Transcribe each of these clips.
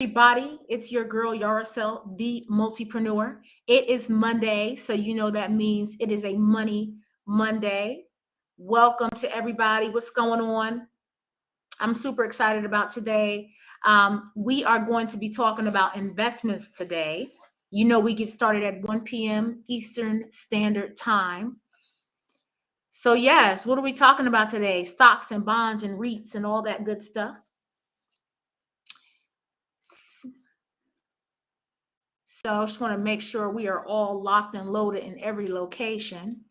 Everybody, it's your girl Yaracel, the multipreneur. It is Monday, so you know that means it is a Money Monday. Welcome to everybody. What's going on? I'm super excited about today. We are going to be talking about investments today. You know, we get started at 1 p.m. Eastern Standard Time. So, yes, what are we talking about today? Stocks and bonds and REITs and all that good stuff. So I just want to make sure we are all locked and loaded in every location.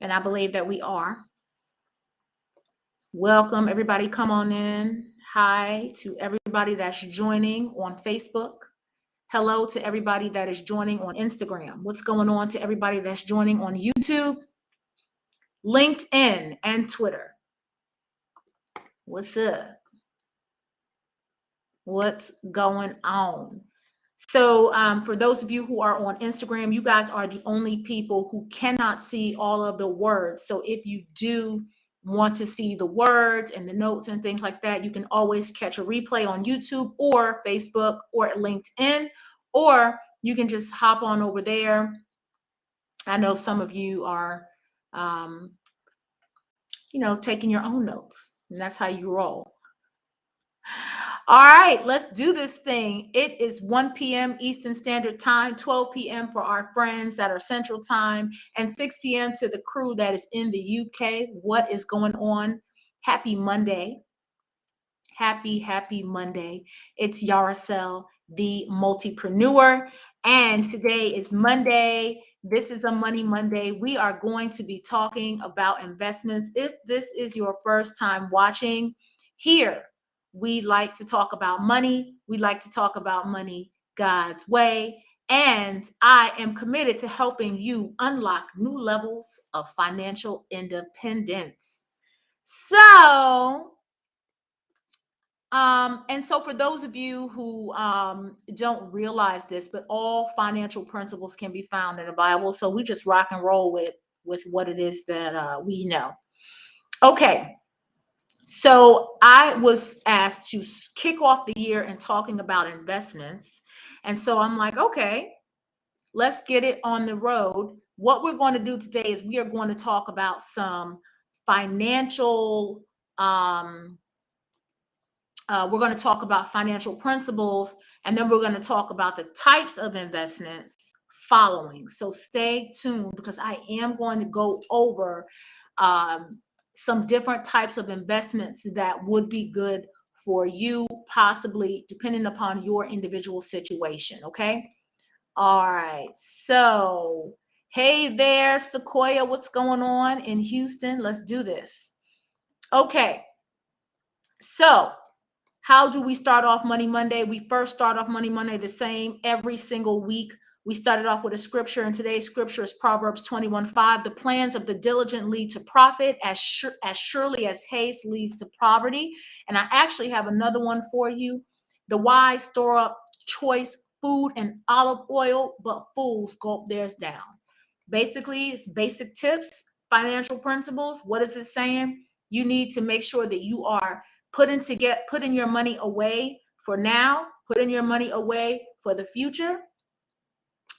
And I believe that we are. Welcome, everybody. Come on in. Hi to everybody that's joining on Facebook. Hello to everybody that is joining on Instagram. What's going on to everybody that's joining on YouTube, LinkedIn, and Twitter? What's up? What's going on? So for those of you who are on Instagram, you guys are the only people who cannot see all of the words. So if you do want to see the words and the notes and things like that, you can always catch a replay on YouTube or Facebook or LinkedIn, or you can just hop on over there. I know some of you are, taking your own notes, and that's how you roll. All right, let's do this thing. It is 1 p.m. Eastern Standard Time, 12 p.m. for our friends that are Central Time, and 6 p.m. to the crew that is in the UK. What is going on? Happy Monday. Happy Monday. It's Yaracel, the multipreneur, and today is Monday. This is a Money Monday. We are going to be talking about investments. If this is your first time watching here, we like to talk about money. We like to talk about money God's way. And I am committed to helping you unlock new levels of financial independence. And so for those of you who don't realize this, but all financial principles can be found in the Bible. So we just rock and roll with what it is that we know. Okay. So I was asked to kick off the year and talking about investments. And so I'm like, okay, let's get it on the road. What we're going to do today is we are going to talk about some financial we're going to talk about financial principles, and then we're going to talk about the types of investments following. So stay tuned because I am going to go over some different types of investments that would be good for you, possibly depending upon your individual situation. Okay. All right. So, hey there, Sequoia. What's going on in Houston? Let's do this. Okay. So, how do we start off Money Monday? We first start off Money Monday the same every single week. We started off with a scripture, and today's scripture is Proverbs 21:5. The plans of the diligent lead to profit, as surely as haste leads to poverty. And I actually have another one for you. The wise store up choice food and olive oil, but fools gulp theirs down. Basically, it's basic tips, financial principles. What is it saying? You need to make sure that you are putting your money away for now, putting your money away for the future.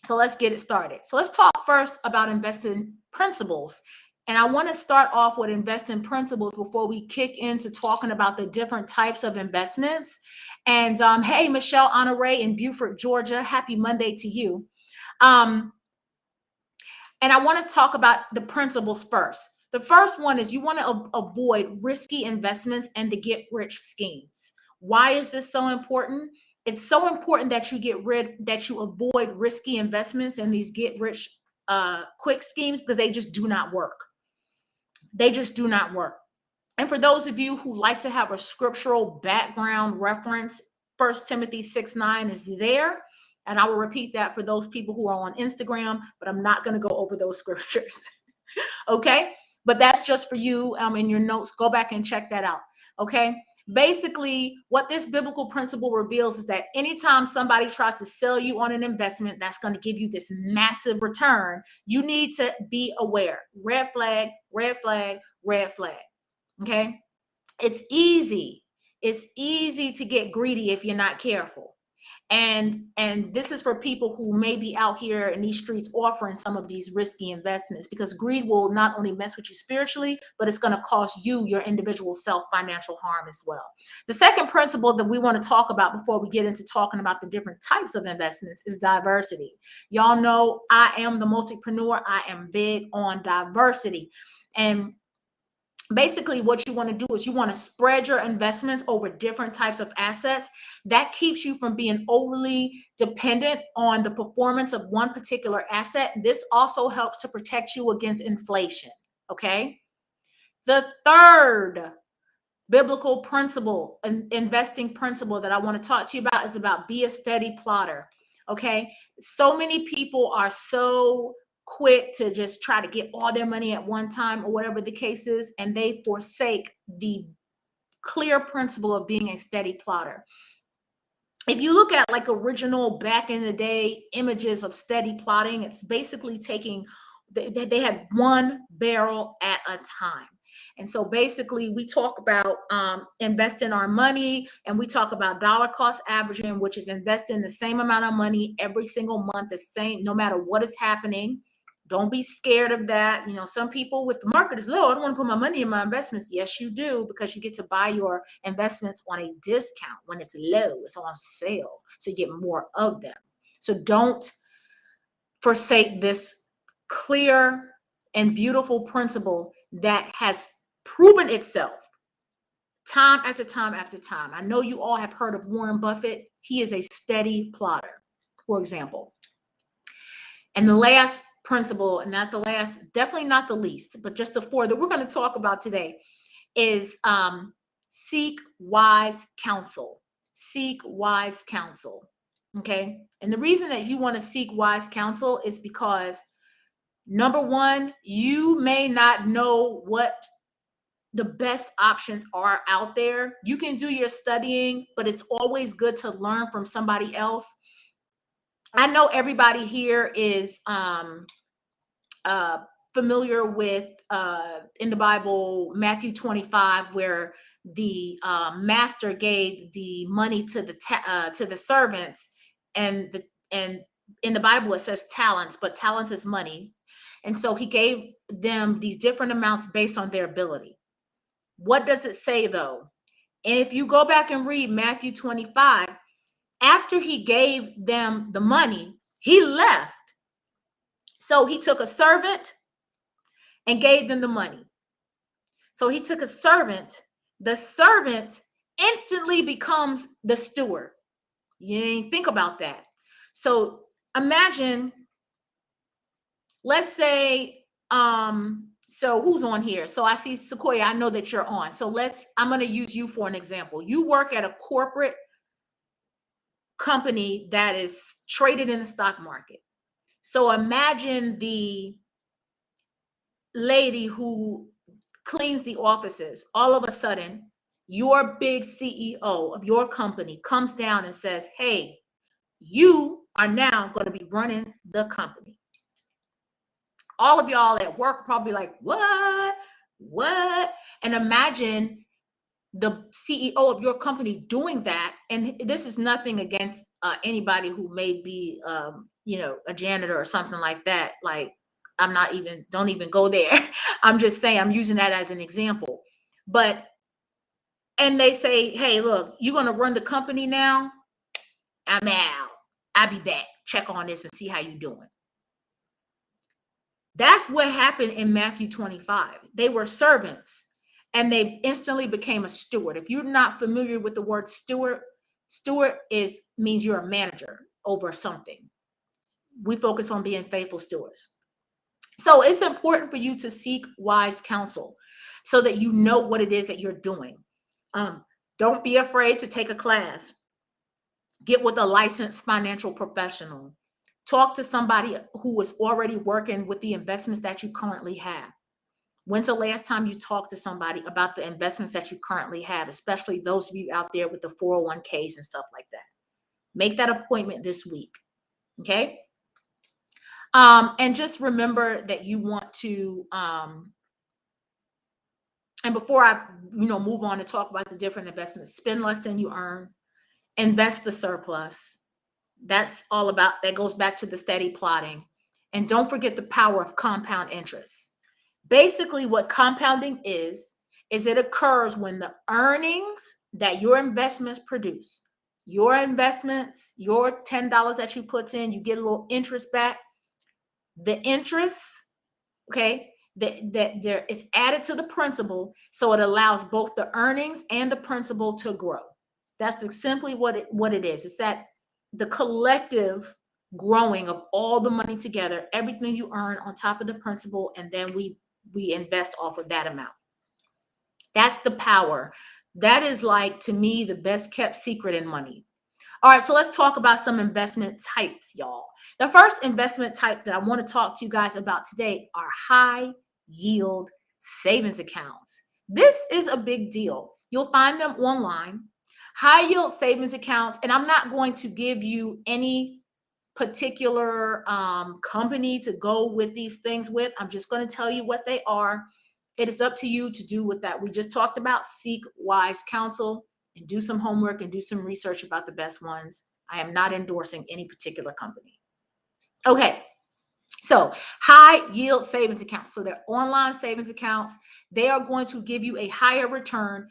So let's get it started. So let's talk first about investing principles. And I want to start off with investing principles before we kick into talking about the different types of investments. And hey, Michelle Honore in Beaufort, Georgia, happy Monday to you. And I want to talk about the principles first. The first one is you want to avoid risky investments and the get rich schemes. Why is this so important? It's so important that you avoid risky investments and these get rich quick schemes because they just do not work. They just do not work. And for those of you who like to have a scriptural background reference, 1 Timothy 6:9 is there. And I will repeat that for those people who are on Instagram, but I'm not going to go over those scriptures. Okay. But that's just for you in your notes. Go back and check that out. Okay. Basically, what this biblical principle reveals is that anytime somebody tries to sell you on an investment that's going to give you this massive return, you need to be aware. Red flag, red flag, red flag. Okay. It's easy. It's easy to get greedy if you're not careful. And this is for people who may be out here in these streets offering some of these risky investments, because greed will not only mess with you spiritually, but it's going to cause you, your individual self, financial harm as well. The second principle that we want to talk about before we get into talking about the different types of investments is diversity. Y'all know I am the multipreneur. I am big on diversity. And basically what you want to do is you want to spread your investments over different types of assets. That keeps you from being overly dependent on the performance of one particular asset. This also helps to protect you against inflation. Okay. The third biblical principle, an investing principle that I want to talk to you about is about be a steady plotter. Okay. So many people are so quick to just try to get all their money at one time or whatever the case is, and they forsake the clear principle of being a steady plotter. If you look at like original back in the day images of steady plotting, it's basically taking, they had one barrel at a time. And so basically we talk about investing our money, and we talk about dollar cost averaging, which is investing the same amount of money every single month, the same, no matter what is happening. Don't be scared of that. You know, some people with the market is low, I don't want to put my money in my investments. Yes, you do, because you get to buy your investments on a discount when it's low, it's on sale. So you get more of them. So don't forsake this clear and beautiful principle that has proven itself time after time after time. I know you all have heard of Warren Buffett. He is a steady plotter, for example. And the last principle, and not the last, definitely not the least, but just the four that we're going to talk about today is seek wise counsel. Seek wise counsel. Okay. And the reason that you want to seek wise counsel is because, number one, you may not know what the best options are out there. You can do your studying, but it's always good to learn from somebody else. I know everybody here is familiar with in the Bible, Matthew 25, where the master gave the money to the servants, and in the Bible it says talents, but talents is money, and so he gave them these different amounts based on their ability. What does it say though? And if you go back and read Matthew 25, after he gave them the money, he left. So he took a servant and gave them the money. So he took a servant. The servant instantly becomes the steward. You ain't think about that. So imagine, let's say, so who's on here? So I see Sequoia, I know that you're on. So I'm going to use you for an example. You work at a corporate company that is traded in the stock market. So imagine the lady who cleans the offices. All of a sudden, your big CEO of your company comes down and says, hey, you are now going to be running the company. All of y'all at work probably like, what? And imagine the CEO of your company doing that. And this is nothing against anybody who may be, a janitor or something like that. Like, don't even go there. I'm just saying, I'm using that as an example. And they say, hey, look, you're going to run the company now. I'm out. I'll be back. Check on this and see how you're doing. That's what happened in Matthew 25. They were servants and they instantly became a steward. If you're not familiar with the word steward means you're a manager over something. We focus on being faithful stewards. So it's important for you to seek wise counsel so that you know what it is that you're doing. Don't be afraid to take a class. Get with a licensed financial professional. Talk to somebody who is already working with the investments that you currently have. When's the last time you talked to somebody about the investments that you currently have, especially those of you out there with the 401ks and stuff like that? Make that appointment this week. Okay. And just remember that you want to And before I, move on to talk about the different investments, spend less than you earn, invest the surplus. That's all about, that goes back to the steady plotting. And don't forget the power of compound interest. Basically, what compounding is it occurs when the earnings that your investments produce, your investments, your $10 that you put in, you get a little interest back. The interest, okay, that there is added to the principal, so it allows both the earnings and the principal to grow. That's simply what it is. It's that the collective growing of all the money together, everything you earn on top of the principal, and then we invest off of that amount. That's the power. That is, like, to me, the best kept secret in money. All right, so let's talk about some investment types, y'all. The first investment type that I want to talk to you guys about today are high yield savings accounts. This is a big deal. You'll find them online. High yield savings accounts, and I'm not going to give you any particular company to go with these things with. I'm just going to tell you what they are. It is up to you to do with that. We just talked about seek wise counsel and do some homework and do some research about the best ones. I am not endorsing any particular company. Okay, so high yield savings accounts. So they're online savings accounts. They are going to give you a higher return,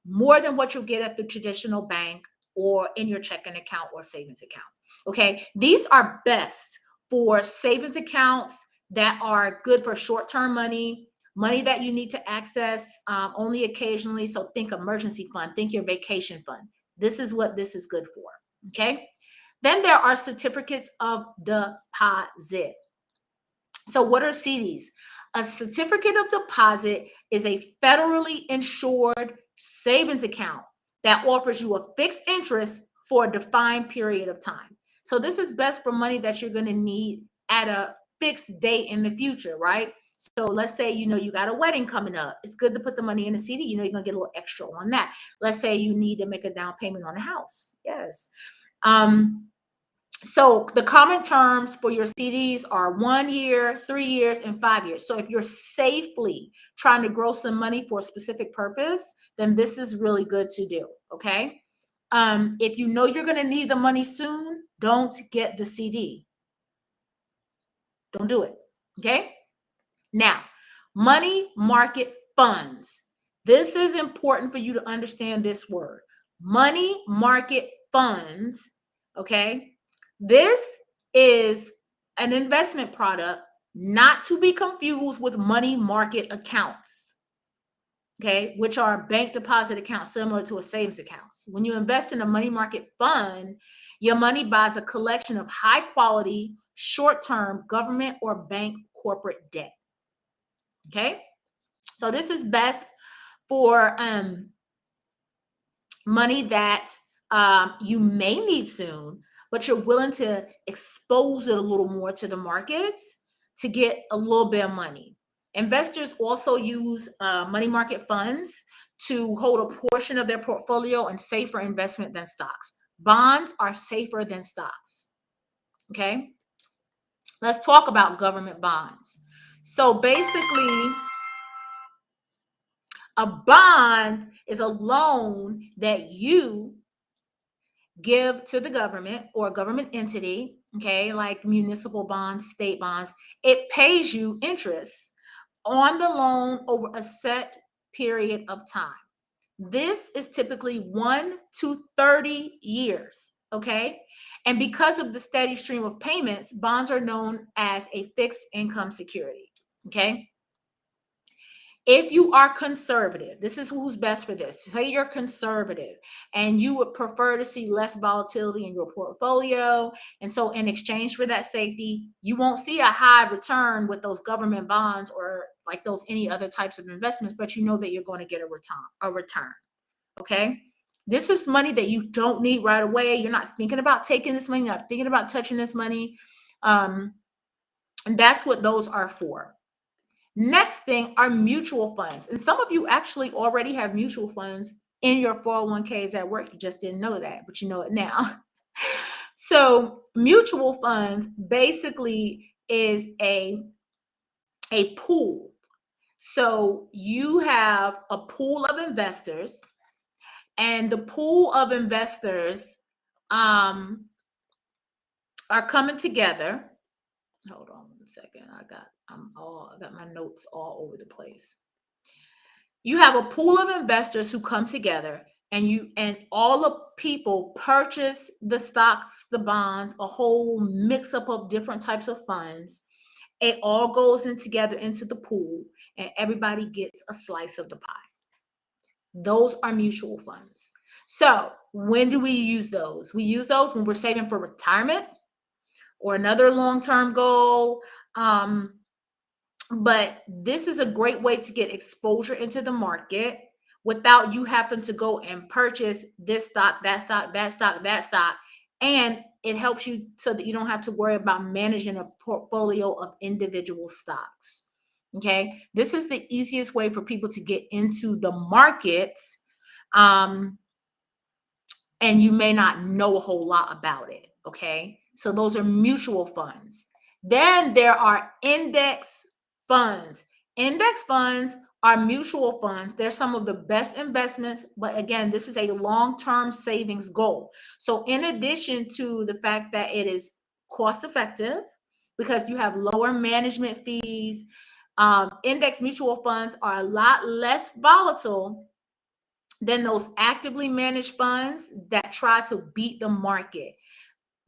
more than what you'll get at the traditional bank or in your checking account or savings account. Okay, these are best for savings accounts that are good for short-term money that you need to access only occasionally. So think emergency fund, think your vacation fund. This is what this is good for. Okay, then there are certificates of deposit. So what are CDs? A certificate of deposit is a federally insured savings account that offers you a fixed interest for a defined period of time. So this is best for money that you're going to need at a fixed date in the future, right? So let's say, you got a wedding coming up. It's good to put the money in a CD. You're going to get a little extra on that. Let's say you need to make a down payment on a house. Yes. So the common terms for your CDs are 1 year, 3 years, and 5 years. So if you're safely trying to grow some money for a specific purpose, then this is really good to do. Okay. If you know you're going to need the money soon, don't get the CD. Don't do it. Okay. Now, money market funds. This is important for you to understand this word. Money market funds. Okay. This is an investment product, not to be confused with money market accounts, okay, which are bank deposit accounts similar to a savings account. When you invest in a money market fund, your money buys a collection of high quality, short-term government or bank corporate debt. Okay, so this is best for money that you may need soon, but you're willing to expose it a little more to the markets to get a little bit of money. Investors also use money market funds to hold a portion of their portfolio in safer investment than stocks. Bonds are safer than stocks. Okay, let's talk about government bonds. So basically, a bond is a loan that you give to the government or a government entity, okay, like municipal bonds, state bonds. It pays you interest on the loan over a set period of time. This is typically 1 to 30 years, okay? And because of the steady stream of payments, bonds are known as a fixed income security, okay? If you are conservative, this is who's best for this. Say you're conservative and you would prefer to see less volatility in your portfolio. And so in exchange for that safety, you won't see a high return with those government bonds or like those any other types of investments, but you know that you're going to get a return. Okay. This is money that you don't need right away. You're not thinking about taking this money, you're not thinking about touching this money. And that's what those are for. Next thing are mutual funds. And some of you actually already have mutual funds in your 401ks at work. You just didn't know that, but you know it now. So mutual funds basically is a pool So you have a pool of investors, and the pool of investors um, are coming together. Hold on 1 second. I got my notes all over the place. You have a pool of investors who come together, and all the people purchase the stocks, the bonds, a whole mix up of different types of funds. It all goes in together into the pool, and everybody gets a slice of the pie. Those are mutual funds. So when do we use those? We use those when we're saving for retirement or another long-term goal. But this is a great way to get exposure into the market without you having to go and purchase this stock, that stock, that stock, that stock. And it helps you so that you don't have to worry about managing a portfolio of individual stocks. Okay. This is the easiest way for people to get into the markets. Um, and you may not know a whole lot about it. Okay. So those are mutual funds. Then there are index funds. Index funds are mutual funds. They're some of the best investments, but again, this is a long-term savings goal. So in addition to the fact that it is cost effective because you have lower management fees, index mutual funds are a lot less volatile than those actively managed funds that try to beat the market.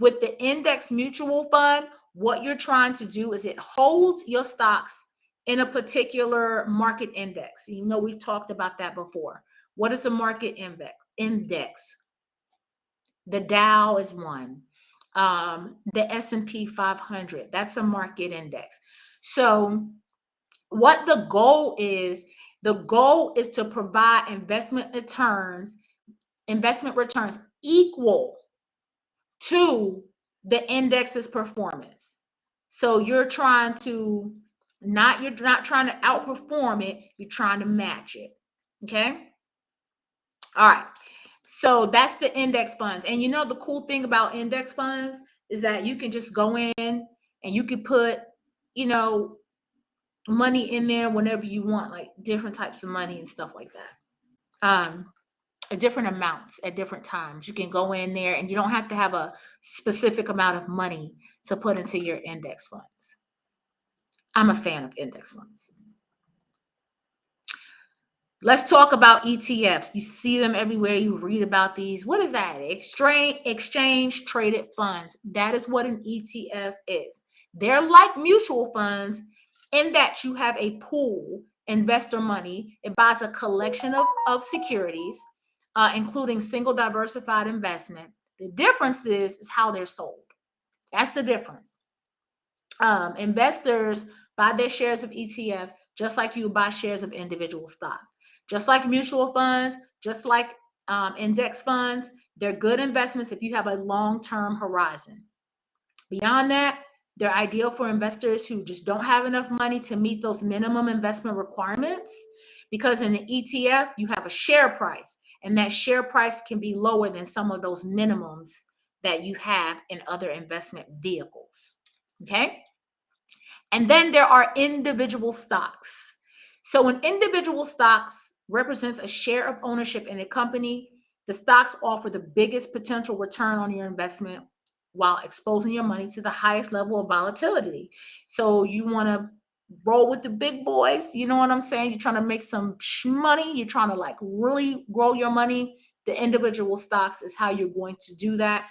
With the index mutual fund, what you're trying to do is it holds your stocks in a particular market index. You know, we've talked about that before. What is a market index? The Dow is one. The S&P 500, that's a market index. So what the goal is to provide investment returns equal to the index's performance. So you're trying to you're not trying to outperform it, you're trying to match it. Okay? All right. So that's the index funds. And you know the cool thing about index funds is that you can just go in and you can put, you know, money in there whenever you want, like different types of money and stuff like that. Different amounts at different times. You can go in there and you don't have to have a specific amount of money to put into your index funds. I'm a fan of index funds. Let's talk about ETFs. You see them everywhere. You read about these. What is that? Exchange traded funds. That is what an ETF is. They're like mutual funds in that you have a pool, investor money. It buys a collection of securities, including single diversified investment. The difference is how they're sold. That's the difference. Investors buy their shares of ETF just like you buy shares of individual stock. Just like mutual funds, just like index funds, they're good investments if you have a long-term horizon. Beyond that, they're ideal for investors who just don't have enough money to meet those minimum investment requirements, because in the ETF, you have a share price, and that share price can be lower than some of those minimums that you have in other investment vehicles. Okay? And then there are individual stocks. So when individual stocks represents a share of ownership in a company, the stocks offer the biggest potential return on your investment while exposing your money to the highest level of volatility. So you want to roll with the big boys, you know what I'm saying? You're trying to make some money, you're trying to like really grow your money. The individual stocks is how you're going to do that.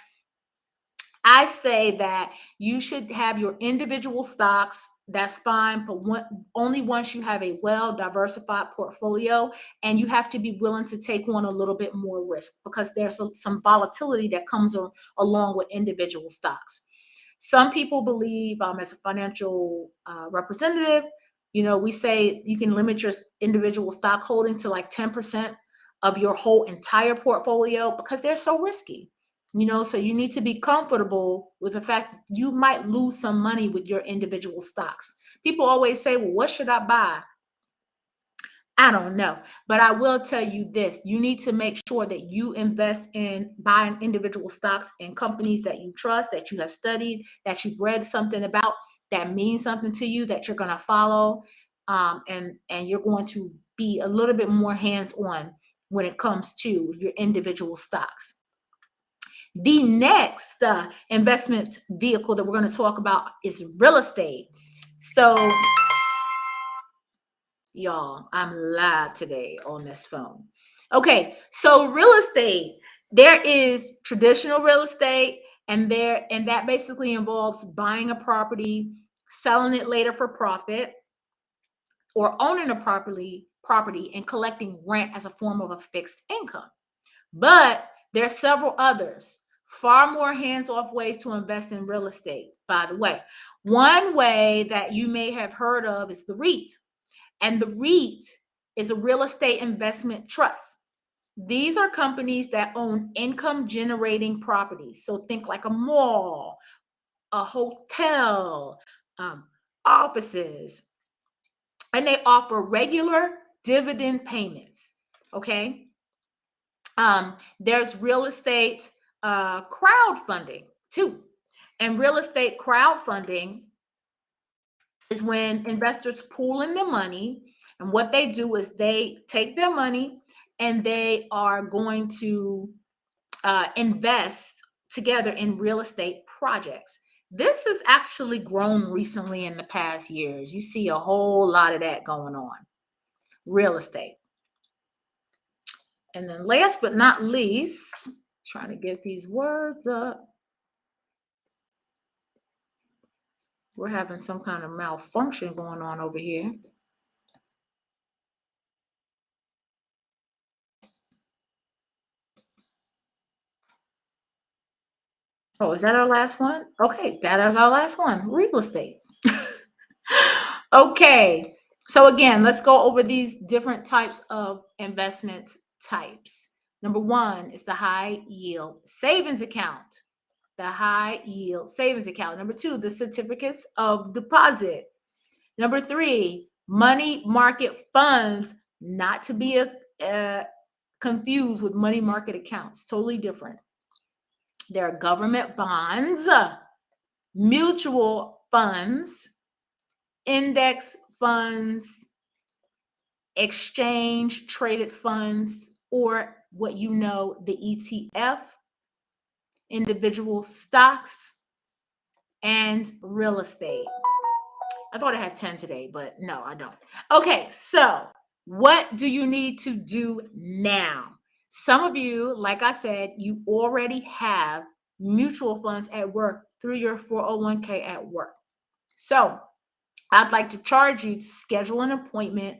I say that you should have your individual stocks. That's fine, but only once you have a well-diversified portfolio, and you have to be willing to take on a little bit more risk because there's some volatility that comes along with individual stocks. Some people believe, as a financial representative, you know, we say you can limit your individual stock holding to like 10% of your whole entire portfolio because they're so risky. You know, so you need to be comfortable with the fact that you might lose some money with your individual stocks. People always say, well, what should I buy? I don't know. But I will tell you this. You need to make sure that you invest in buying individual stocks in companies that you trust, that you have studied, that you've read something about, that means something to you, that you're going to follow. and you're going to be a little bit more hands-on when it comes to your individual stocks. The next investment vehicle that we're going to talk about is real estate. So, y'all, I'm live today on this phone. Okay, so real estate, there is traditional real estate, and that basically involves buying a property, selling it later for profit, or owning a property and collecting rent as a form of a fixed income. But there are several others, far more hands-off ways to invest in real estate, by the way. One way that you may have heard of is the REIT. And the REIT is a real estate investment trust. These are companies that own income generating properties. So think like a mall, a hotel, offices, and they offer regular dividend payments. Okay. There's real estate crowdfunding too. And real estate crowdfunding is when investors pool in their money. And what they do is they take their money and they are going to invest together in real estate projects. This has actually grown recently in the past years. You see a whole lot of that going on. Real estate. And then last but not least, trying to get these words up. We're having some kind of malfunction going on over here. Oh, is that our last one? Okay, that is our last one. Real estate. Okay. So again, let's go over these different types of investment types. Number one is the high yield savings account. The high yield savings account. Number two, the certificates of deposit. Number three, money market funds, not to be confused with money market accounts. Totally different. There are government bonds, mutual funds, index funds, exchange traded funds, or what you know, the ETF, individual stocks, and real estate. I thought I had 10 today, but no, I don't. Okay, so what do you need to do now? Some of you, like I said, you already have mutual funds at work through your 401k at work. So I'd like to charge you to schedule an appointment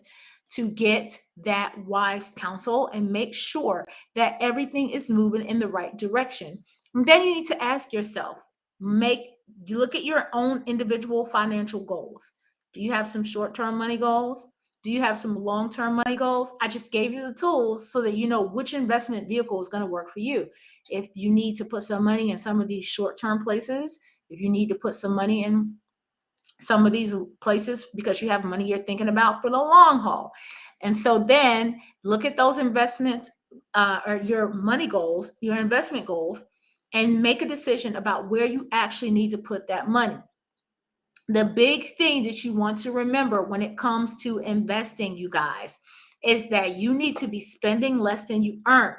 to get that wise counsel and make sure that everything is moving in the right direction. And then you need to ask yourself, you look at your own individual financial goals. Do you have some short-term money goals? Do you have some long-term money goals? I just gave you the tools so that you know which investment vehicle is going to work for you. If you need to put some money in some of these short-term places, if you need to put some money in some of these places because you have money you're thinking about for the long haul. And so then look at those investments or your money goals, your investment goals, and make a decision about where you actually need to put that money. The big thing that you want to remember when it comes to investing, you guys, is that you need to be spending less than you earn.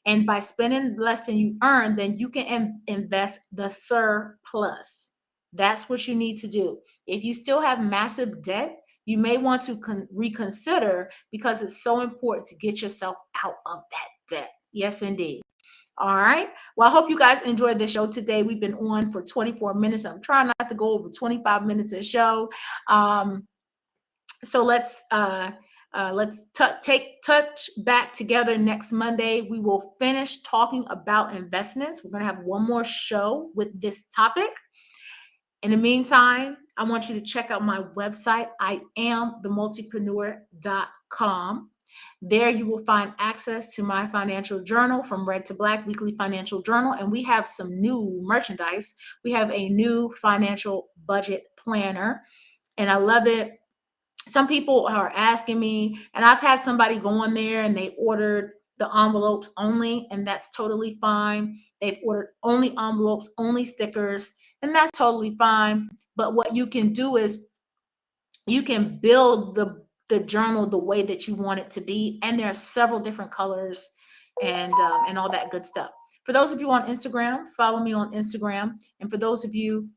And by spending less than you earn, then you can invest the surplus. That's what you need to do. If you still have massive debt, you may want to reconsider because it's so important to get yourself out of that debt. Yes, indeed. All right. Well, I hope you guys enjoyed the show today. We've been on for 24 minutes. I'm trying not to go over 25 minutes a show. So let's touch back together next Monday. We will finish talking about investments. We're going to have one more show with this topic. In the meantime, I want you to check out my website, iamthemultipreneur.com. There you will find access to my financial journal, From Red to Black weekly financial journal. And we have some new merchandise. We have a new financial budget planner, and I love it. Some people are asking me, and I've had somebody go on there and they ordered the envelopes only, and that's totally fine. They've ordered only envelopes, only stickers, and that's totally fine. But what you can do is you can build the journal the way that you want it to be. And there are several different colors and all that good stuff. For those of you on Instagram, follow me on Instagram. And for those of you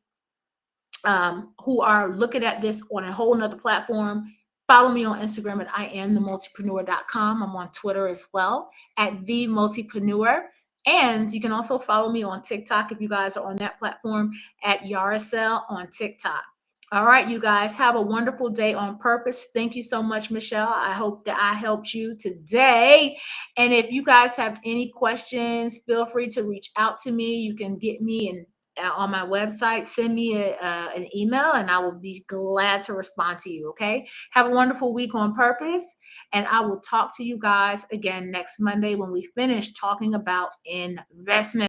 who are looking at this on a whole nother platform, follow me on Instagram at IamTheMultipreneur.com. I'm on Twitter as well at The Multipreneur. And you can also follow me on TikTok if you guys are on that platform at Yaracel on TikTok. All right, you guys, have a wonderful day on purpose. Thank you so much, Michelle. I hope that I helped you today. And if you guys have any questions, feel free to reach out to me. You can get me on my website, send me an email, and I will be glad to respond to you. Okay. Have a wonderful week on purpose. And I will talk to you guys again next Monday when we finish talking about investment.